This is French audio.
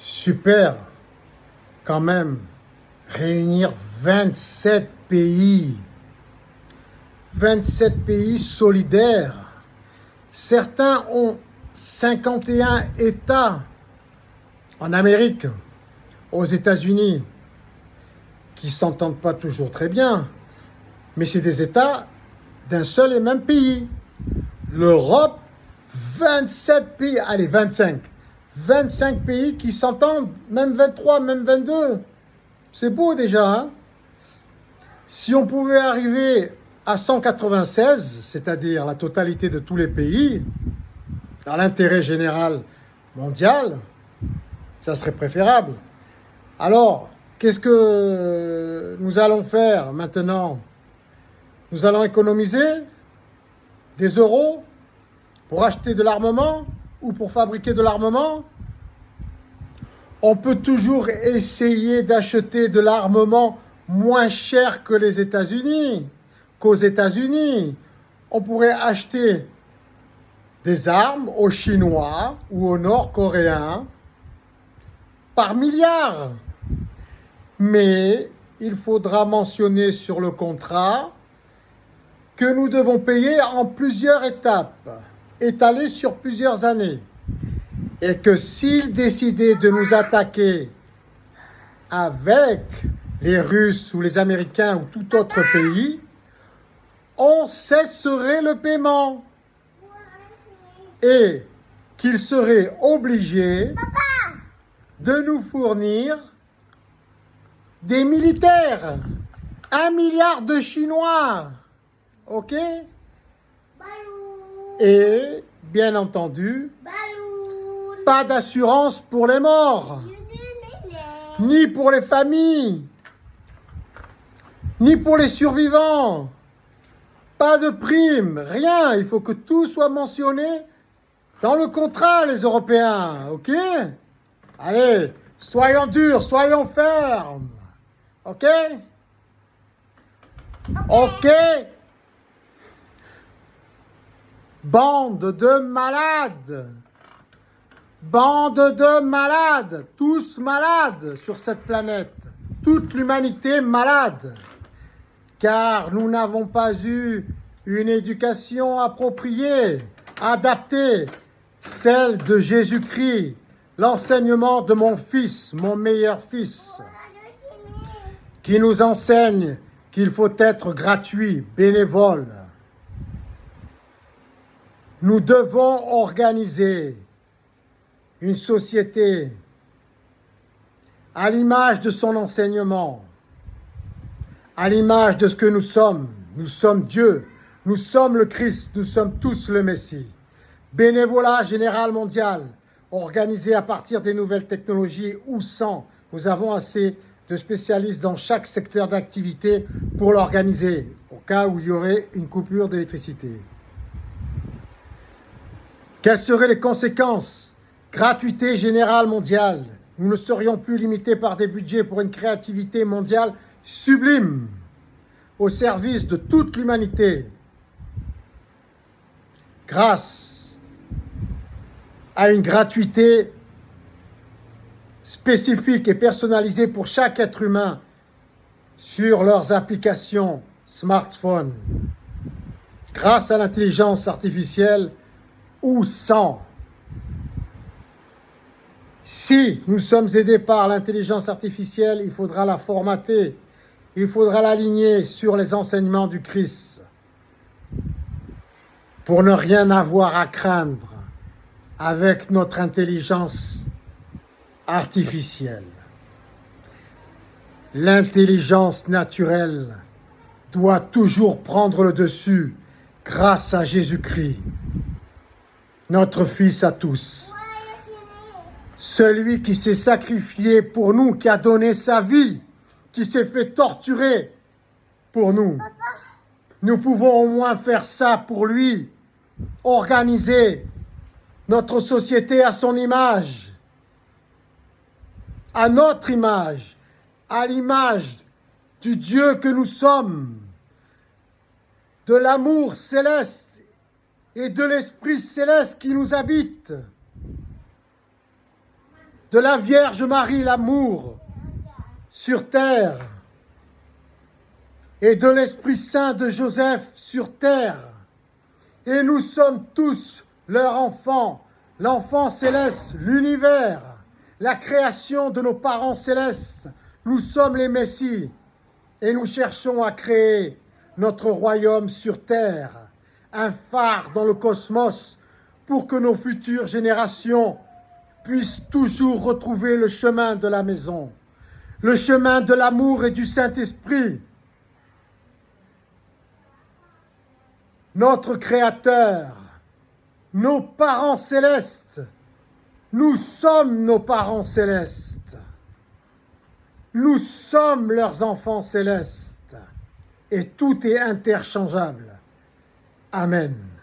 Super, quand même, réunir 27 pays. 27 pays solidaires. Certains ont 51 États en Amérique, aux États-Unis, qui ne s'entendent pas toujours très bien, mais c'est des États d'un seul et même pays. L'Europe, 27 pays, allez, 25. 25 pays qui s'entendent, même 23, même 22. C'est beau déjà, hein? Si on pouvait arriver à 196, c'est-à-dire la totalité de tous les pays, dans l'intérêt général mondial, ça serait préférable. Alors, qu'est-ce que nous allons faire maintenant? Nous allons économiser des euros pour acheter de l'armement ou pour fabriquer de l'armement? On peut toujours essayer d'acheter de l'armement moins cher que les États-Unis, qu'aux États-Unis. On pourrait acheter des armes aux Chinois ou aux Nord-Coréens par milliards. Mais il faudra mentionner sur le contrat que nous devons payer en plusieurs étapes, étalées sur plusieurs années. Et que s'ils décidaient de nous attaquer avec les Russes ou les Américains ou tout autre pays, on cesserait le paiement et qu'ils seraient obligés de nous fournir des militaires. 1 milliard de Chinois, ok? Et, bien entendu, pas d'assurance pour les morts, ni pour les familles, ni pour les survivants. Pas de prime, rien. Il faut que tout soit mentionné dans le contrat, les Européens, ok? Allez, soyons durs, soyons fermes, ok? Ok? Bande de malades. Bande de malades, tous malades sur cette planète, toute l'humanité malade, car nous n'avons pas eu une éducation appropriée, adaptée, celle de Jésus-Christ, l'enseignement de mon fils, mon meilleur fils, qui nous enseigne qu'il faut être gratuit, bénévole. Nous devons organiser une société à l'image de son enseignement, à l'image de ce que nous sommes. Nous sommes Dieu, nous sommes le Christ, nous sommes tous le Messie. Bénévolat général mondial, organisé à partir des nouvelles technologies ou sans. Nous avons assez de spécialistes dans chaque secteur d'activité pour l'organiser, au cas où il y aurait une coupure d'électricité. Quelles seraient les conséquences? Gratuité générale mondiale. Nous ne serions plus limités par des budgets pour une créativité mondiale sublime, au service de toute l'humanité. Grâce à une gratuité spécifique et personnalisée pour chaque être humain sur leurs applications smartphone, grâce à l'intelligence artificielle ou sans. Si nous sommes aidés par l'intelligence artificielle, il faudra la formater, il faudra l'aligner sur les enseignements du Christ pour ne rien avoir à craindre avec notre intelligence artificielle. L'intelligence naturelle doit toujours prendre le dessus grâce à Jésus-Christ, notre Fils à tous. Celui qui s'est sacrifié pour nous, qui a donné sa vie, qui s'est fait torturer pour nous. Nous pouvons au moins faire ça pour lui, organiser notre société à son image, à notre image, à l'image du Dieu que nous sommes, de l'amour céleste et de l'Esprit céleste qui nous habite. de la Vierge Marie l'amour sur terre et de l'Esprit Saint de Joseph sur terre. Et nous sommes tous leurs enfants, l'enfant céleste, l'univers, la création de nos parents célestes. Nous sommes les Messies et nous cherchons à créer notre royaume sur terre, un phare dans le cosmos pour que nos futures générations puissent toujours retrouver le chemin de la maison, le chemin de l'amour et du Saint-Esprit. Notre Créateur, nos parents célestes, nous sommes nos parents célestes. Nous sommes leurs enfants célestes. Et tout est interchangeable. Amen.